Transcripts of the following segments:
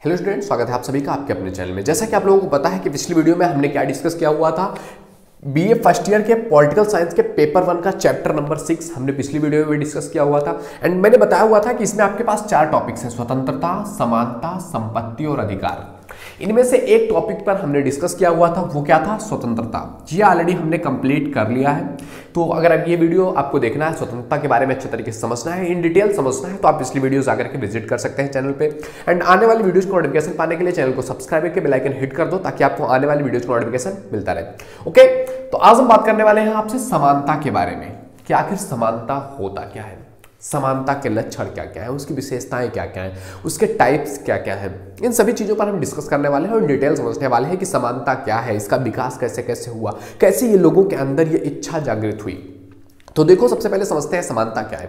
Hello student, स्वागत है आप सभी का आपके अपने चैनल में। जैसा कि आप लोगों को पता है कि पिछली वीडियो में हमने क्या डिस्कस किया हुआ था, बीए फर्स्ट ईयर के पॉलिटिकल साइंस के पेपर 1 का चैप्टर नंबर 6 हमने पिछली वीडियो में डिस्कस किया हुआ था। एंड मैंने बताया हुआ था कि इसमें आपके पास 4 टॉपिक्स हैं: स्वतंत्रता, समानता, संपत्ति और अधिकार। इनमें से एक टॉपिक पर हमने डिस्कस किया हुआ था, वो क्या था? स्वतंत्रता। ये ऑलरेडी हमने कंप्लीट कर लिया है। तो अगर अब ये वीडियो आपको देखना है, स्वतंत्रता के बारे में अच्छे तरीके से समझना है, इन डिटेल समझना है, तो आप पिछली वीडियोस आकर के विजिट कर सकते हैं चैनल पे। एंड आने वाली वीडियोस को नोटिफिकेशन पाने के लिए चैनल को सब्सक्राइब करके बेल आइकन हिट कर दो, ताकि आपको आने वाली वीडियोस को नोटिफिकेशन मिलता रहे। ओके, तो आज हम बात करने वाले हैं आपसे समानता के बारे में कि आखिर समानता होता क्या है, समानता के लक्षण क्या क्या है, उसकी विशेषताएं क्या क्या हैं, उसके टाइप्स क्या क्या हैं। इन सभी चीज़ों पर हम डिस्कस करने वाले हैं और डिटेल समझने वाले हैं कि समानता क्या है, इसका विकास कैसे कैसे हुआ, कैसे ये लोगों के अंदर ये इच्छा जागृत हुई। तो देखो, सबसे पहले समझते हैं समानता क्या है।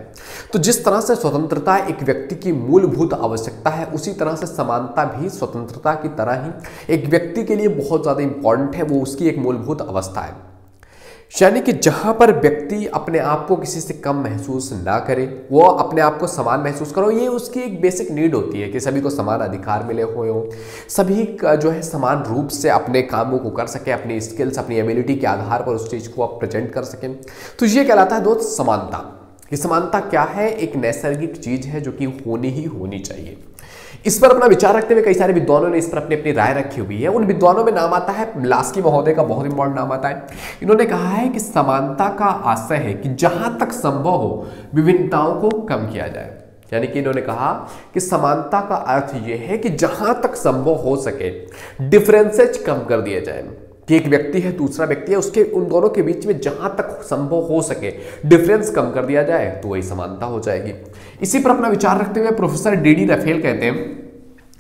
तो जिस तरह से स्वतंत्रता एक व्यक्ति की मूलभूत आवश्यकता है, उसी तरह से समानता भी स्वतंत्रता की तरह ही एक व्यक्ति के लिए बहुत ज़्यादा इंपॉर्टेंट है। वो उसकी एक मूलभूत अवस्था है। यानी कि जहां पर व्यक्ति अपने आप को किसी से कम महसूस ना करे, वो अपने आप को समान महसूस करो, ये उसकी एक बेसिक नीड होती है कि सभी को समान अधिकार मिले हुए हो, सभी का जो है समान रूप से अपने कामों को कर सके, अपनी स्किल्स, अपनी एबिलिटी के आधार पर उस चीज़ को आप प्रेजेंट कर सकें। तो ये कहलाता है दोस्त समानता। ये समानता क्या है? एक नैसर्गिक चीज़ है जो कि होनी ही होनी चाहिए। इस पर अपना विचार रखते हुए कई सारे विद्वानों ने इस पर अपनी अपनी राय रखी हुई है। उन विद्वानों में नाम आता है लास्की महोदय का, बहुत इंपॉर्टेंट नाम आता है। इन्होंने कहा है कि समानता का आशय है कि जहां तक संभव हो विभिन्नताओं को कम किया जाए। यानी कि इन्होंने कहा कि समानता का अर्थ यह है कि जहां तक संभव हो सके डिफरेंसेज कम कर दिए जाए। कि एक व्यक्ति है, दूसरा व्यक्ति है, उसके उन दोनों के बीच में जहां तक संभव हो सके डिफरेंस कम कर दिया जाए, तो वही समानता हो जाएगी। इसी पर अपना विचार रखते हुए प्रोफेसर डी राफेल कहते हैं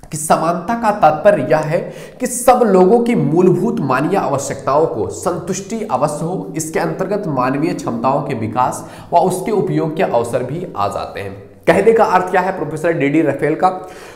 कि समानता का तात्पर्य यह है कि सब लोगों की मूलभूत मानवीय आवश्यकताओं को संतुष्टि अवश्य हो। इसके अंतर्गत मानवीय क्षमताओं के विकास व उसके उपयोग के अवसर भी आ जाते हैं। कहने का अर्थ क्या है प्रोफेसर डी राफेल का?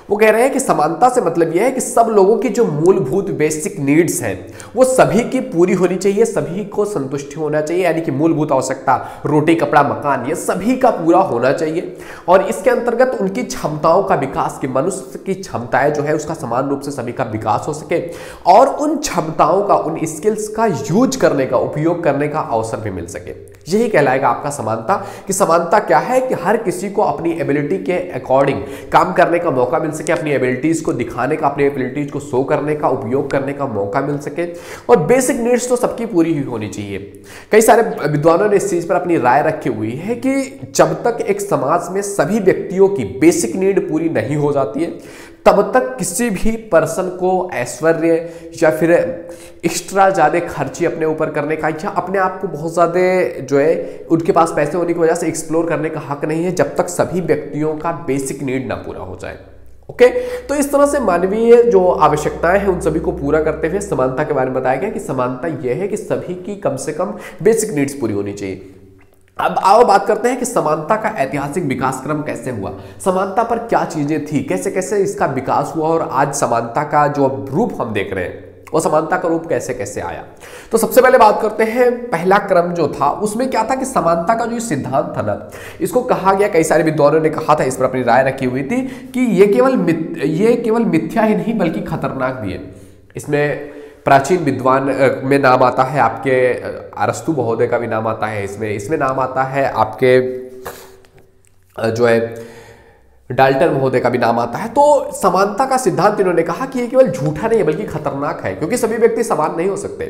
वो कह रहे हैं कि समानता से मतलब यह है कि सब लोगों की जो मूलभूत बेसिक नीड्स हैं वो सभी की पूरी होनी चाहिए, सभी को संतुष्टि होना चाहिए। यानी कि मूलभूत आवश्यकता, रोटी, कपड़ा, मकान, ये सभी का पूरा होना चाहिए। और इसके अंतर्गत उनकी क्षमताओं का विकास, कि मनुष्य की क्षमताएं जो है उसका समान रूप से सभी का विकास हो सके और उन क्षमताओं का, उन स्किल्स का यूज करने का, उपयोग करने का अवसर भी मिल सके। यही कहलाएगा आपका समानता। कि समानता क्या है? कि हर किसी को अपनी एबिलिटी के अकॉर्डिंग काम करने का मौका मिल सके, अपनी एबिलिटीज को दिखाने का, अपनी एबिलिटीज को शो करने का, उपयोग करने का मौका मिल सके। और बेसिक नीड्स तो सबकी पूरी ही होनी चाहिए। कई सारे विद्वानों ने इस चीज पर अपनी राय रखी हुई है कि जब तक एक समाज में सभी व्यक्तियों की बेसिक नीड पूरी नहीं हो जाती है, तब तक किसी भी पर्सन को ऐश्वर्य या फिर एक्स्ट्रा ज़्यादा खर्ची अपने ऊपर करने का, या अपने आप को बहुत ज़्यादा जो है उनके पास पैसे होने की वजह से एक्सप्लोर करने का हक नहीं है, जब तक सभी व्यक्तियों का बेसिक नीड ना पूरा हो जाए। ओके, तो इस तरह से मानवीय जो आवश्यकताएं हैं उन सभी को पूरा करते हुए समानता के बारे में बताया गया कि समानता यह है कि सभी की कम से कम बेसिक नीड्स पूरी होनी चाहिए। अब आओ बात करते हैं कि समानता का ऐतिहासिक विकास क्रम कैसे हुआ, समानता पर क्या चीजें थी, कैसे कैसे इसका विकास हुआ और आज समानता का जो रूप हम देख रहे हैं वो समानता का रूप कैसे कैसे आया। तो सबसे पहले बात करते हैं, पहला क्रम जो था उसमें क्या था कि समानता का जो सिद्धांत था ना, इसको कहा गया, कई सारे विद्वानों ने कहा था, इस पर अपनी राय रखी हुई थी कि ये केवल मिथ्या ही नहीं बल्कि खतरनाक भी है। इसमें प्राचीन विद्वान में नाम आता है आपके अरस्तु महोदय का भी नाम आता है, इसमें नाम आता है आपके जो है डाल्टन महोदय का भी नाम आता है। तो समानता का सिद्धांत इन्होंने कहा कि ये केवल झूठा नहीं है बल्कि खतरनाक है, क्योंकि सभी व्यक्ति समान नहीं हो सकते,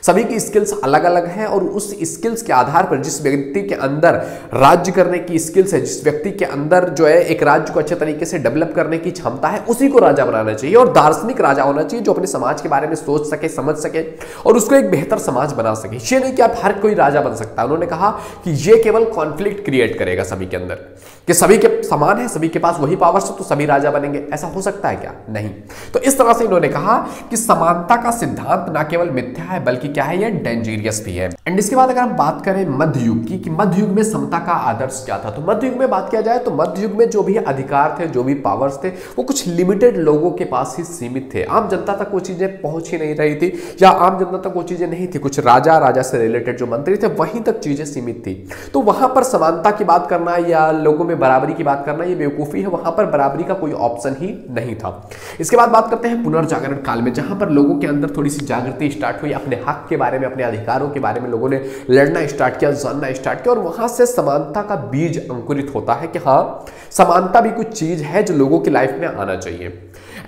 सभी की स्किल्स अलग अलग हैं और उस स्किल्स के आधार पर जिस व्यक्ति के अंदर राज्य करने की स्किल्स है, जिस व्यक्ति के अंदर जो है एक राज्य को अच्छे तरीके से डेवलप करने की क्षमता है, उसी को राजा बनाना चाहिए। और दार्शनिक राजा होना चाहिए जो अपने समाज के बारे में सोच सके, समझ सके और उसको एक बेहतर समाज बना सके। ये नहीं कि आप हर कोई राजा बन सकता है। उन्होंने कहा कि ये केवल कॉन्फ्लिक्ट क्रिएट करेगा सभी के अंदर, कि सभी के समान है, सभी के पास वही पावर्स है, तो सभी राजा बनेंगे। ऐसा हो सकता है क्या? नहीं। तो इस तरह से इन्होंने कहा कि समानता का सिद्धांत ना केवल मिथ्या है बल्कि क्या है, ये डेंजरियस भी है। एंड इसके बाद अगर हम बात करें मध्य युग की, कि मध्य युग में समता का आदर्श क्या था, तो मध्य युग में बात किया जाए तो मध्य युग में जो भी अधिकार थे, जो भी पावर्स थे, वो कुछ लिमिटेड लोगों के पास ही सीमित थे। आम जनता तक वो चीजें पहुंच ही नहीं रही थी, या आम जनता तक वो चीजें नहीं थी। कुछ राजा से रिलेटेड जो मंत्री थे वहीं तक चीजें सीमित थी। तो वहां पर समानता की बात करना या लोगों में बराबरी की बात करना ये बेवकूफी बेवकूफ़ी है, वहां पर बराबरी का कोई ऑप्शन ही नहीं था। इसके बाद बात करते हैं पुनर्जागरण काल में, जहां पर लोगों के अंदर थोड़ी सी जागृति स्टार्ट हुई, अपने हक के बारे में, अपने अधिकारों के बारे में लोगों ने लड़ना स्टार्ट किया, जानना स्टार्ट किया, और वहां से समानता का बीज अंकुरित होता है कि हाँ, समानता भी कुछ चीज है जो लोगों की लाइफ में आना चाहिए।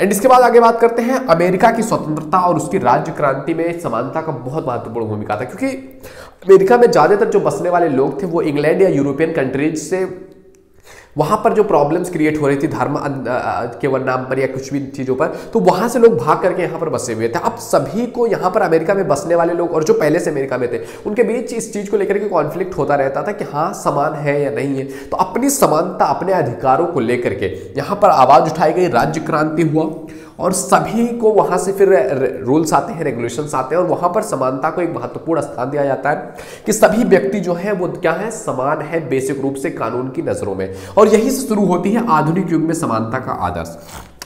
एंड इसके बाद आगे बात करते हैं अमेरिका की स्वतंत्रता और उसकी राज्य क्रांति में समानता का बहुत महत्वपूर्ण भूमिका था, क्योंकि अमेरिका में ज्यादातर जो बसने वाले लोग थे वो इंग्लैंड या यूरोपियन कंट्रीज से, वहां पर जो प्रॉब्लम्स क्रिएट हो रही थी धर्म केवल नाम पर या कुछ भी चीजों पर, तो वहां से लोग भाग करके यहां पर बसे हुए थे। अब सभी को यहां पर अमेरिका में बसने वाले लोग और जो पहले से अमेरिका में थे उनके बीच इस चीज को लेकर के कॉन्फ्लिक्ट होता रहता था कि हाँ समान है या नहीं है। तो अपनी समानता, अपने अधिकारों को लेकर के यहां पर आवाज उठाई गई, राज्य क्रांति हुआ और सभी को वहां से फिर रूल्स आते हैं, रेगुलेशंस आते हैं, और वहां पर समानता को एक महत्वपूर्ण स्थान दिया जाता है कि सभी व्यक्ति जो है वो क्या है, समान है बेसिक रूप से कानून की नजरों में। और यही से शुरू होती है आधुनिक युग में समानता का आदर्श।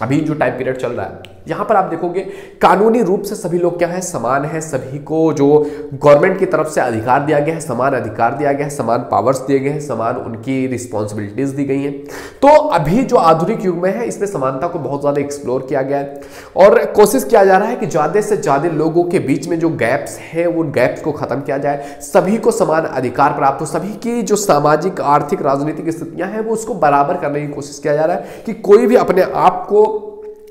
अभी जो टाइम पीरियड चल रहा है यहां पर आप देखोगे कानूनी रूप से सभी लोग क्या है, समान है, सभी को जो गवर्नमेंट की तरफ से अधिकार दिया गया है, समान अधिकार दिया गया है, समान पावर्स दिए गए हैं, समान उनकी रिस्पॉन्सिबिलिटीज दी गई हैं। तो अभी जो आधुनिक युग में है इसमें समानता को बहुत ज्यादा एक्सप्लोर किया गया है और कोशिश किया जा रहा है कि ज्यादा से ज्यादा लोगों के बीच में जो गैप्स है उन गैप्स को खत्म किया जाए, सभी को समान अधिकार प्राप्त हो, सभी की जो सामाजिक, आर्थिक, राजनीतिक स्थितियां हैं वो उसको बराबर करने की कोशिश किया जा रहा है कि कोई भी अपने आप को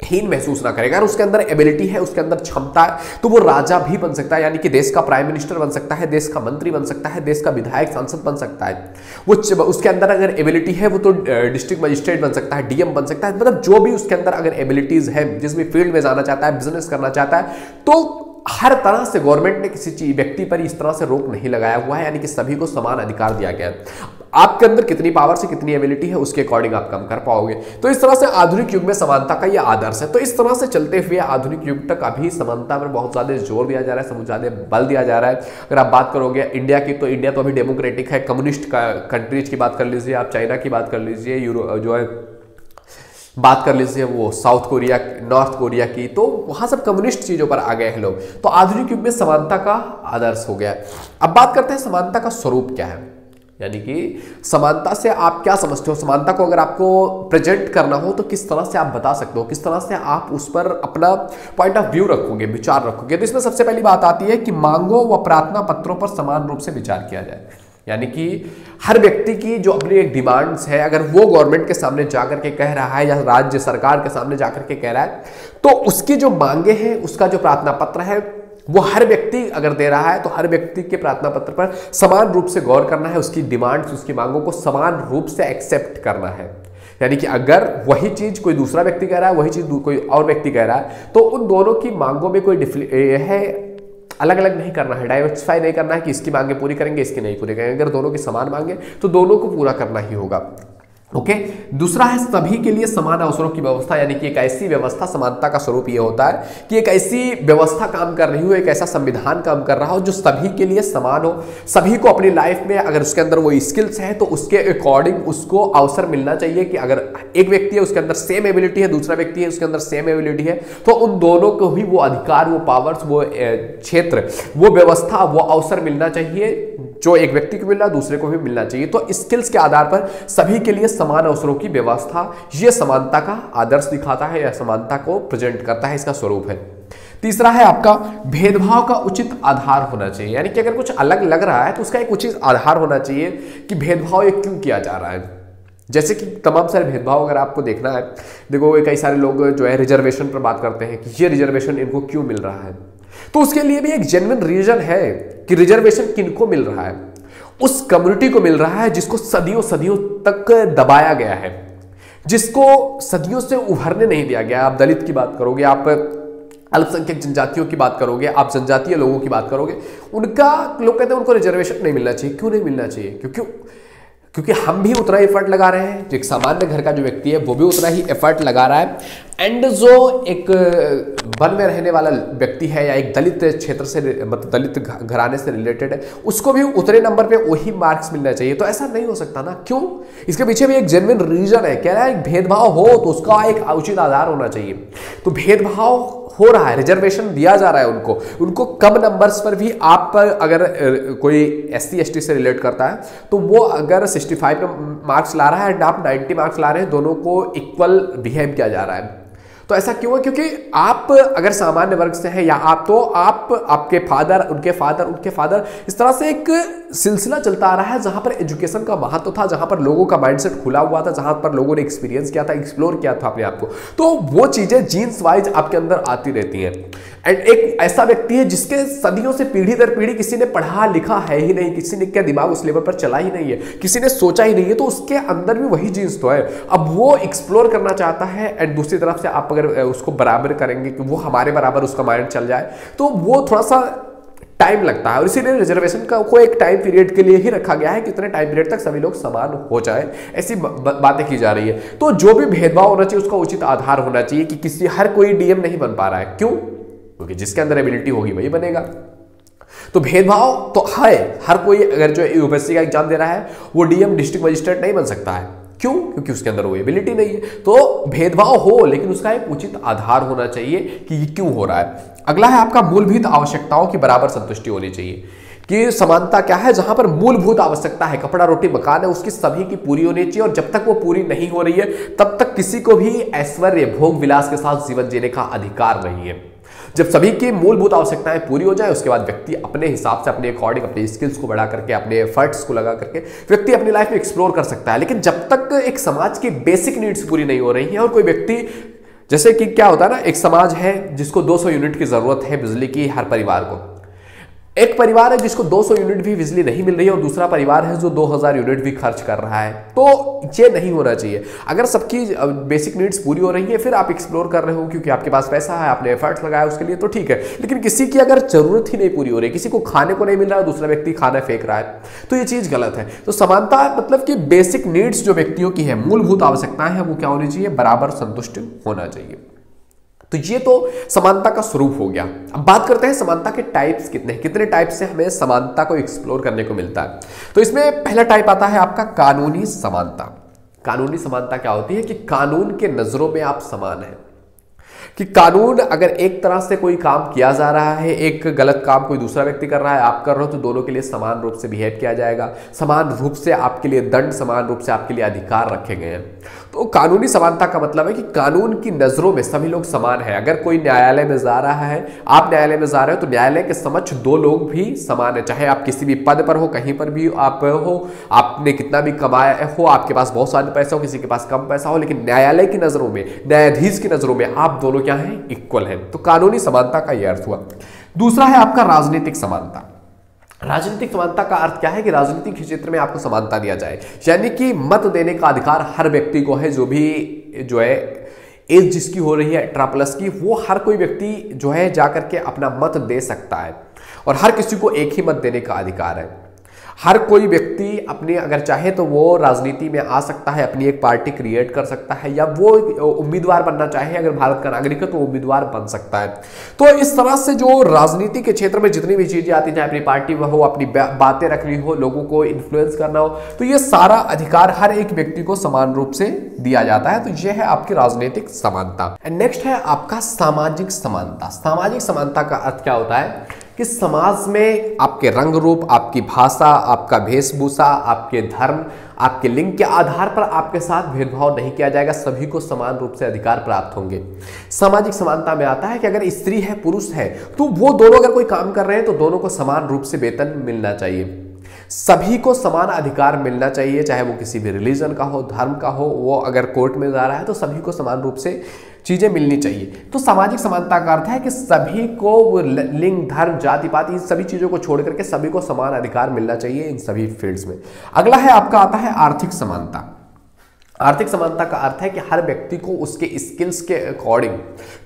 हीन महसूस ना करेगा। अगर उसके अंदर एबिलिटी है, उसके अंदर क्षमता है, तो वो राजा भी बन सकता है, यानी कि देश का प्राइम मिनिस्टर बन सकता है, देश का मंत्री बन सकता है, देश का विधायक, सांसद बन सकता है। वो उसके अंदर अगर एबिलिटी है वो तो डिस्ट्रिक्ट मजिस्ट्रेट बन सकता है, डीएम बन सकता है, मतलब जो भी उसके अंदर अगर एबिलिटीज है, जिस भी फील्ड में जाना चाहता है, बिजनेस करना चाहता है, तो हर तरह से गवर्नमेंट ने किसी व्यक्ति पर इस तरह से रोक नहीं लगाया हुआ है, यानी कि सभी को समान अधिकार दिया गया है। आपके अंदर कितनी पावर से कितनी एबिलिटी है उसके अकॉर्डिंग आप काम कर पाओगे। तो इस तरह से आधुनिक युग में समानता का यह आदर्श है। तो इस तरह से चलते हुए आधुनिक युग तक अभी समानता पर बहुत ज्यादा जोर दिया जा रहा है, बहुत ज्यादा बल दिया जा रहा है। अगर आप बात करोगे इंडिया की, तो इंडिया तो अभी डेमोक्रेटिक है, कम्युनिस्ट कंट्रीज की बात कर लीजिए, आप चाइना की बात कर लीजिए, यूरो जो है बात कर लीजिए वो साउथ कोरिया, नॉर्थ कोरिया की, तो वहां सब कम्युनिस्ट चीजों पर आ गए हैं लोग। तो आधुनिक युग में समानता का आदर्श हो गया है। अब बात करते हैं समानता का स्वरूप क्या है, यानी कि समानता से आप क्या समझते हो। समानता को अगर आपको प्रेजेंट करना हो तो किस तरह से आप बता सकते हो, किस तरह से आप उस पर अपना पॉइंट ऑफ व्यू रखोगे, विचार रखोगे। तो इसमें सबसे पहली बात आती है कि मांगों व प्रार्थना पत्रों पर समान रूप से विचार किया जाए, यानी कि हर व्यक्ति की जो अपनी एक डिमांड्स है, अगर वो गवर्नमेंट के सामने जाकर के कह रहा है या राज्य सरकार के सामने जाकर के कह रहा है, तो उसकी जो मांगे हैं, उसका जो प्रार्थना पत्र है, वो हर व्यक्ति अगर दे रहा है तो हर व्यक्ति के प्रार्थना पत्र पर समान रूप से गौर करना है, उसकी डिमांड्स, उसकी मांगों को समान रूप से एक्सेप्ट करना है। यानी कि अगर वही चीज कोई दूसरा व्यक्ति कह रहा है, वही चीज कोई और व्यक्ति कह रहा है, तो उन दोनों की मांगों में कोई है अलग अलग नहीं करना है, डाइवर्सिफाई नहीं करना है कि इसकी मांगे पूरी करेंगे, इसकी नहीं पूरी करेंगे। अगर दोनों की समान मांगे तो दोनों को पूरा करना ही होगा। ओके, दूसरा है सभी के लिए समान अवसरों की व्यवस्था, यानी कि एक ऐसी व्यवस्था, समानता का स्वरूप यह होता है कि एक ऐसी व्यवस्था काम कर रही हो, एक ऐसा संविधान काम कर रहा हो जो सभी के लिए समान हो, सभी को अपनी लाइफ में अगर उसके अंदर वो स्किल्स है तो उसके अकॉर्डिंग उसको अवसर मिलना चाहिए कि अगर एक व्यक्ति है उसके अंदर सेम एबिलिटी है, दूसरा व्यक्ति है उसके अंदर सेम एबिलिटी है, तो उन दोनों को ही वो अधिकार, वो पावर्स, वो क्षेत्र, वो व्यवस्था, वो अवसर मिलना चाहिए जो एक व्यक्ति को मिल रहा दूसरे को भी मिलना चाहिए। तो स्किल्स के आधार पर सभी के लिए समान अवसरों की व्यवस्था, यह समानता का आदर्श दिखाता है या समानता को प्रेजेंट करता है, इसका स्वरूप है। तीसरा है आपका भेदभाव का उचित आधार होना चाहिए, यानी कि अगर कुछ अलग लग रहा है तो उसका एक उचित आधार होना चाहिए कि भेदभाव ये क्यों किया जा रहा है। जैसे कि तमाम सारे भेदभाव अगर आपको देखना है, देखो कई सारे लोग जो है रिजर्वेशन पर बात करते हैं कि ये रिजर्वेशन इनको क्यों मिल रहा है, तो उसके लिए भी एक जेन्युइन रीजन है कि रिजर्वेशन किनको मिल रहा है। उस कम्युनिटी को मिल रहा है जिसको सदियों सदियों तक दबाया गया है, जिसको सदियों से उभरने नहीं दिया गया। आप दलित की बात करोगे, आप अल्पसंख्यक जनजातियों की बात करोगे, आप जनजातीय लोगों की बात करोगे, उनका लोग कहते हैं उनको रिजर्वेशन नहीं मिलना चाहिए। क्यों नहीं मिलना चाहिए? क्योंकि हम भी उतना एफर्ट लगा रहे हैं, जो एक सामान्य घर का जो व्यक्ति है वो भी उतना ही एफर्ट लगा रहा है। एंड जो एक वन में रहने वाला व्यक्ति है या एक दलित क्षेत्र से मतलब दलित घराने से रिलेटेड है, उसको भी उतने नंबर पे वही मार्क्स मिलना चाहिए। तो ऐसा नहीं हो सकता ना, क्यों? इसके पीछे भी एक जेन्युइन रीजन है। कह रहा है एक भेदभाव हो तो उसका एक उचित आधार होना चाहिए। तो भेदभाव हो रहा है, रिजर्वेशन दिया जा रहा है उनको कम नंबर्स पर भी। आप अगर कोई SC ST से रिलेट करता है तो वो अगर 65 मार्क्स ला रहा है एंड आप 90 मार्क्स ला रहे हैं, दोनों को इक्वल बिहेव किया जा रहा है। तो ऐसा क्यों है? क्योंकि आप अगर सामान्य वर्ग से हैं या आपके फादर, उनके फादर, इस तरह से एक सिलसिला चलता आ रहा है जहां पर एजुकेशन का महत्व था, जहां पर लोगों का माइंडसेट खुला हुआ था, जहां पर लोगों ने एक्सपीरियंस किया था, एक्सप्लोर किया था अपने आप को। तो वो चीजें जीन्स वाइज आपके अंदर आती रहती हैं। एंड एक ऐसा व्यक्ति है जिसके सदियों से पीढ़ी दर पीढ़ी किसी ने पढ़ा लिखा है ही नहीं, किसी ने क्या दिमाग उस लेवल पर चला ही नहीं है, किसी ने सोचा ही नहीं है, तो उसके अंदर भी वही जीन्स तो है। अब वो एक्सप्लोर करना चाहता है एंड दूसरी तरफ से आप अगर उसको बराबर करेंगे कि वो हमारे बराबर उसका माइंड चल जाए, तो वो थोड़ा सा टाइम लगता है। और इसीलिए रिजर्वेशन को एक टाइम पीरियड के लिए ही रखा गया है कि इतने टाइम पीरियड तक सभी लोग समान हो जाए, ऐसी बातें की जा रही है। तो जो भी भेदभाव होना चाहिए उसका उचित आधार होना चाहिए कि हर कोई DM नहीं बन पा रहा है। क्यों? क्योंकि जिसके अंदर एबिलिटी होगी वही बनेगा। तो भेदभाव तो है, हर कोई अगर जो UPSC का एग्जाम दे रहा है वो DM डिस्ट्रिक्ट मजिस्ट्रेट नहीं बन सकता है। क्यों? क्योंकि उसके अंदर वो एबिलिटी नहीं है। तो भेदभाव हो लेकिन उसका एक उचित आधार होना चाहिए कि ये क्यों हो रहा है। अगला है आपका मूलभूत आवश्यकताओं की बराबर संतुष्टि होनी चाहिए। कि समानता क्या है? जहां पर मूलभूत आवश्यकता है, कपड़ा रोटी मकान है, उसकी सभी की पूरी होनी चाहिए। और जब तक वो पूरी नहीं हो रही है तब तक किसी को भी ऐश्वर्य भोग विलास के साथ जीवन जीने का अधिकार नहीं है। जब सभी की मूलभूत आवश्यकताएं पूरी हो जाए उसके बाद व्यक्ति अपने हिसाब से, अपने अकॉर्डिंग, अपने स्किल्स को बढ़ा करके, अपने एफर्ट्स को लगा करके व्यक्ति अपनी लाइफ में एक्सप्लोर कर सकता है। लेकिन जब तक एक समाज की बेसिक नीड्स पूरी नहीं हो रही है और कोई व्यक्ति, जैसे कि क्या होता है ना, एक समाज है जिसको 200 यूनिट की जरूरत है बिजली की हर परिवार को, एक परिवार है जिसको 200 यूनिट भी बिजली नहीं मिल रही है और दूसरा परिवार है जो 2000 यूनिट भी खर्च कर रहा है। तो ये नहीं होना चाहिए। अगर सबकी बेसिक नीड्स पूरी हो रही है फिर आप एक्सप्लोर कर रहे हो क्योंकि आपके पास पैसा है, आपने एफर्ट्स लगाया उसके लिए, तो ठीक है। लेकिन किसी की अगर जरूरत ही नहीं पूरी हो रही, किसी को खाने को नहीं मिल रहा है, दूसरा व्यक्ति खाना फेंक रहा है, तो ये चीज गलत है। तो समानता मतलब कि बेसिक नीड्स जो व्यक्तियों की है, मूलभूत आवश्यकताएं हैं, वो क्या होनी चाहिए? बराबर संतुष्ट होना चाहिए। तो ये तो समानता का स्वरूप हो गया। अब बात करते हैं समानता के टाइप्स कितने टाइप से हमें समानता को एक्सप्लोर करने को मिलता है। तो इसमें पहला टाइप आता है आपका कानूनी समानता। कानूनी समानता क्या होती है? कि कानून के नजरों में आप समान हैं, कि कानून अगर एक तरह से कोई काम किया जा रहा है, एक गलत काम कोई दूसरा व्यक्ति कर रहा है, आप कर रहे हो, तो दोनों के लिए समान रूप से बिहेव किया जाएगा, समान रूप से आपके लिए दंड, समान रूप से आपके लिए अधिकार रखे गए हैं। तो कानूनी समानता का मतलब है कि कानून की नजरों में सभी लोग समान हैं। अगर कोई न्यायालय में जा रहा है, आप न्यायालय में जा रहे हो, तो न्यायालय के समक्ष दो लोग भी समान है, चाहे आप किसी भी पद पर हो, कहीं पर भी आप हो, आपने कितना भी कमाया हो, आपके पास बहुत सारे पैसा हो, किसी के पास कम पैसा हो, लेकिन न्यायालय की नजरों में, न्यायाधीश की नजरों में आप दोनों क्या है? इक्वल है। तो कानूनी समानता का यह अर्थ हुआ। दूसरा है आपका राजनीतिक समानता। राजनीतिक समानता का अर्थ क्या है? कि राजनीतिक क्षेत्र में आपको समानता दिया जाए, यानी कि मत देने का अधिकार हर व्यक्ति को है। जो है एज जिसकी हो रही है 18+ की, वो हर कोई व्यक्ति जो है जाकर के अपना मत दे सकता है और हर किसी को एक ही मत देने का अधिकार है। हर कोई व्यक्ति अपने अगर चाहे तो वो राजनीति में आ सकता है, अपनी एक पार्टी क्रिएट कर सकता है, या वो उम्मीदवार बनना चाहे, अगर भारत का नागरिक है तो उम्मीदवार बन सकता है। तो इस तरह से जो राजनीति के क्षेत्र में जितनी भी चीजें आती, चाहे अपनी पार्टी में हो, अपनी बातें रखनी हो, लोगों को इन्फ्लुएंस करना हो, तो ये सारा अधिकार हर एक व्यक्ति को समान रूप से दिया जाता है। तो यह है आपकी राजनीतिक समानता। एंड नेक्स्ट है आपका सामाजिक समानता। सामाजिक समानता का अर्थ क्या होता है? कि समाज में आपके रंग रूप, आपकी भाषा, आपका वेशभूषा, आपके धर्म, आपके लिंग के आधार पर आपके साथ भेदभाव नहीं किया जाएगा, सभी को समान रूप से अधिकार प्राप्त होंगे। सामाजिक समानता में आता है कि अगर स्त्री है, पुरुष है, तो वो दोनों अगर कोई काम कर रहे हैं तो दोनों को समान रूप से वेतन मिलना चाहिए, सभी को समान अधिकार मिलना चाहिए, चाहे वो किसी भी रिलीजन का हो, धर्म का हो। वो अगर कोर्ट में जा रहा है तो सभी को समान रूप से चीजें मिलनी चाहिए। तो सामाजिक समानता का अर्थ है कि सभी को लिंग, धर्म, जाति पाति, इन सभी चीजों को छोड़ करके सभी को समान अधिकार मिलना चाहिए इन सभी फील्ड्स में। अगला है आपका आता है आर्थिक समानता। आर्थिक समानता का अर्थ है कि हर व्यक्ति को उसके स्किल्स के अकॉर्डिंग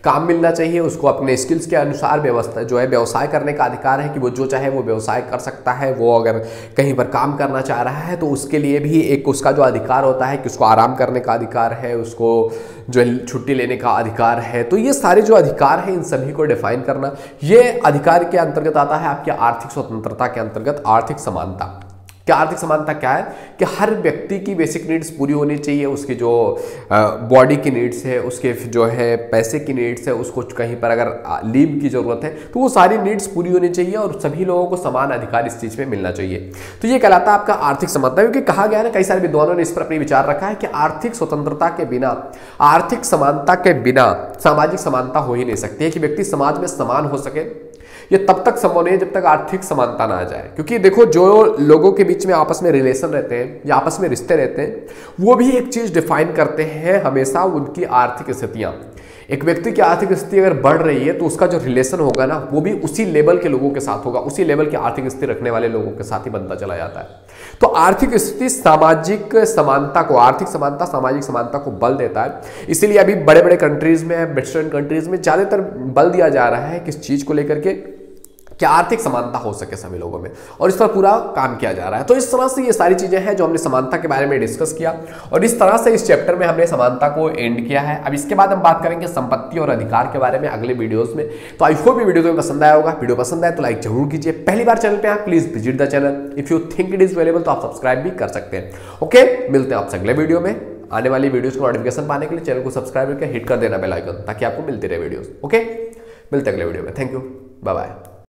काम मिलना चाहिए, उसको अपने स्किल्स के अनुसार व्यवस्था जो है व्यवसाय करने का अधिकार है कि वो जो चाहे वो व्यवसाय कर सकता है। वो अगर कहीं पर काम करना चाह रहा है तो उसके लिए भी एक उसका जो अधिकार होता है कि उसको आराम करने का अधिकार है, उसको जो है छुट्टी लेने का अधिकार है। तो ये सारे जो अधिकार हैं इन सभी को डिफाइन करना, ये अधिकार के अंतर्गत आता है आपकी आर्थिक स्वतंत्रता के अंतर्गत आर्थिक समानता। क्या आर्थिक समानता क्या है कि हर व्यक्ति की बेसिक नीड्स पूरी होनी चाहिए, उसकी जो बॉडी की नीड्स है, उसके जो है पैसे की नीड्स है, उसको कहीं पर अगर लीव की जरूरत है तो वो सारी नीड्स पूरी होनी चाहिए और सभी लोगों को समान अधिकार इस चीज में मिलना चाहिए। तो ये कहलाता है आपका आर्थिक समानता। क्योंकि कहा गया है ना, कई सारे विद्वानों ने इस पर अपनी विचार रखा है कि आर्थिक स्वतंत्रता के बिना, आर्थिक समानता के बिना सामाजिक समानता हो ही नहीं सकती है। कि व्यक्ति समाज में समान हो सके ये तब तक संभव नहीं है जब तक आर्थिक समानता ना आ जाए। क्योंकि देखो, जो लोगों के बीच में आपस में रिलेशन रहते हैं या आपस में रिश्ते रहते हैं, वो भी एक चीज डिफाइन करते हैं हमेशा, उनकी आर्थिक स्थितियां। एक व्यक्ति की आर्थिक स्थिति अगर बढ़ रही है तो उसका जो रिलेशन होगा ना, वो भी उसी लेवल के लोगों के साथ होगा, उसी लेवल की आर्थिक स्थिति रखने वाले लोगों के साथ ही बनता चला जाता है। तो आर्थिक स्थिति सामाजिक समानता को, आर्थिक समानता सामाजिक समानता को बल देता है। इसीलिए अभी बड़े बड़े कंट्रीज में, वेस्टर्न कंट्रीज में ज्यादातर बल दिया जा रहा है किस चीज को लेकर के, कि आर्थिक समानता हो सके सभी लोगों में, और इस पर पूरा काम किया जा रहा है। तो इस तरह से ये सारी चीजें हैं जो हमने समानता के बारे में डिस्कस किया, और इस तरह से इस चैप्टर में हमने समानता को एंड किया है। अब इसके बाद हम बात करेंगे संपत्ति और अधिकार के बारे में अगले वीडियोस में। तो आई होप ये वीडियो तुम्हें पसंद आया होगा। वीडियो पसंद आए तो लाइक जरूर कीजिए। पहली बार चैनल पे आए please visit the channel. If you think it is valuable तो आप सब्सक्राइब भी कर सकते हैं। ओके, मिलते हैं आपसे अगले वीडियो में। आने वाली वीडियोस को नोटिफिकेशन पाने के लिए चैनल को सब्सक्राइब करके हिट कर देना बेल आइकन, ताकि आपको मिलती रहे वीडियोस। ओके, मिलते हैं अगले वीडियो में। Thank you, bye bye.